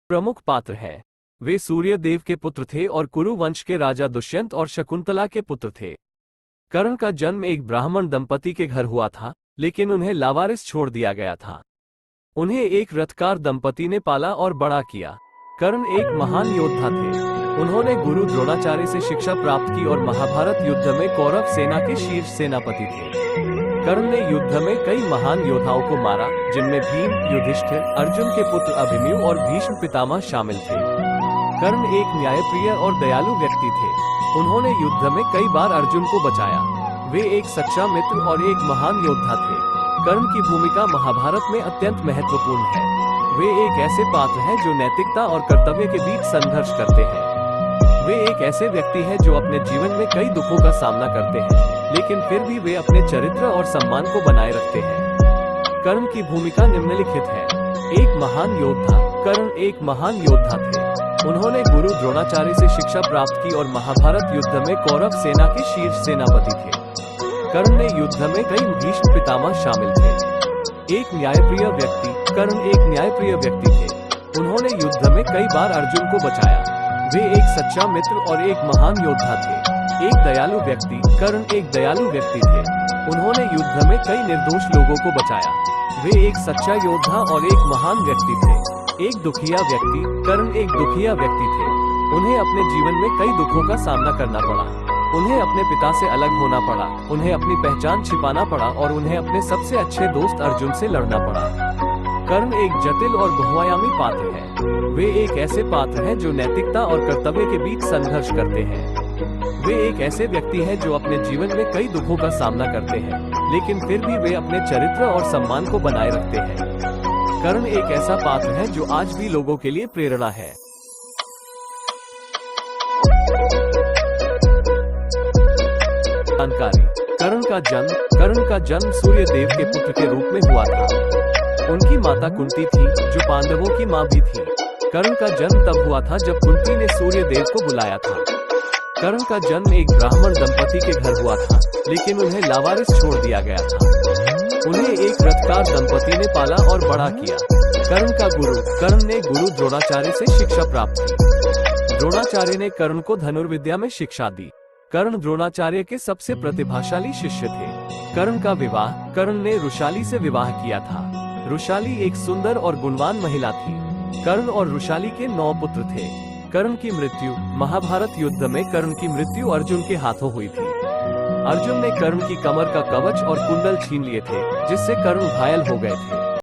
प्रमुख पात्र हैं। वे सूर्यदेव के पुत्र थे और कुरु वंश के राजा दुष्यंत और शकुंतला के पुत्र थे। कर्ण का जन्म एक ब्राह्मण दंपति के घर हुआ था, लेकिन उन्हें लावारिस छोड़ दिया गया था। उन्हें एक रथकार दंपति ने पाला और बड़ा किया। कर्ण एक महान योद्धा थे। उन्होंने गुरु द्रोणाचार्य से शिक्षा प्राप्त की और महाभारत युद्ध में कौरव सेना के शीर्ष सेनापति थे। कर्ण ने युद्ध में कई महान योद्धाओं को मारा, जिनमें भीम, युधिष्ठिर, अर्जुन के पुत्र अभिमन्यु और भीष्म पितामह शामिल थे। कर्ण एक न्यायप्रिय और दयालु व्यक्ति थे। उन्होंने युद्ध में कई बार अर्जुन को बचाया। वे एक सच्चा मित्र और एक महान योद्धा थे। कर्ण की भूमिका महाभारत में अत्यंत महत्वपूर्ण है। वे एक ऐसे पात्र हैं जो नैतिकता और कर्तव्य के बीच संघर्ष करते हैं। वे एक ऐसे व्यक्ति हैं जो अपने जीवन में कई दुखों का सामना करते हैं, लेकिन फिर भी वे अपने चरित्र और सम्मान को बनाए रखते हैं। कर्ण की भूमिका निम्नलिखित है। एक महान योद्धा। कर्ण एक महान योद्धा थे। उन्होंने गुरु द्रोणाचार्य से शिक्षा प्राप्त की और महाभारत युद्ध में कौरव सेना के शीर्ष सेनापति थे। कर्ण ने युद्ध में कई भीष्म पितामह शामिल थे। एक न्यायप्रिय व्यक्ति। कर्ण एक न्यायप्रिय व्यक्ति थे। उन्होंने युद्ध में कई बार अर्जुन को बचाया। वे एक सच्चा मित्र और एक महान योद्धा थे। एक दयालु व्यक्ति। कर्ण एक दयालु व्यक्ति थे। उन्होंने युद्ध में कई निर्दोष लोगों को बचाया। वे एक सच्चा योद्धा और एक महान व्यक्ति थे। एक दुखिया व्यक्ति। कर्ण एक दुखिया व्यक्ति थे। उन्हें अपने जीवन में कई दुखों का सामना करना पड़ा। उन्हें अपने पिता से अलग होना पड़ा, उन्हें अपनी पहचान छिपाना पड़ा और उन्हें अपने सबसे अच्छे दोस्त अर्जुन से लड़ना पड़ा। कर्ण एक जटिल और बहुआयामी पात्र है। वे एक ऐसे पात्र हैं जो नैतिकता और कर्तव्य के बीच संघर्ष करते हैं। वे एक ऐसे व्यक्ति हैं जो अपने जीवन में कई दुखों का सामना करते हैं, लेकिन फिर भी वे अपने चरित्र और सम्मान को बनाए रखते हैं। कर्ण एक ऐसा पात्र है जो आज भी लोगों के लिए प्रेरणा है। जानकारी। कर्ण का जन्म सूर्यदेव के पुत्र के रूप में हुआ था। उनकी माता कुंती थी, जो पांडवों की मां भी थी। कर्ण का जन्म तब हुआ था जब कुंती ने सूर्यदेव को बुलाया था। कर्ण का जन्म एक ब्राह्मण दंपति के घर हुआ था, लेकिन उन्हें लावारिस छोड़ दिया गया था। उन्हें एक रथकार दंपति ने पाला और बड़ा किया। कर्ण ने गुरु द्रोणाचार्य से शिक्षा प्राप्त की। द्रोणाचार्य ने कर्ण को धनुर्विद्या में शिक्षा दी। कर्ण द्रोणाचार्य के सबसे प्रतिभाशाली शिष्य थे। कर्ण का विवाह। कर्ण ने रुशाली से विवाह किया था। रुशाली एक सुंदर और गुणवान महिला थी। कर्ण और रुशाली के 9 पुत्र थे। कर्ण की मृत्यु। महाभारत युद्ध में कर्ण की मृत्यु अर्जुन के हाथों हुई थी। अर्जुन ने कर्ण की कमर का कवच और कुंडल छीन लिए थे, जिससे कर्ण घायल हो गए थे।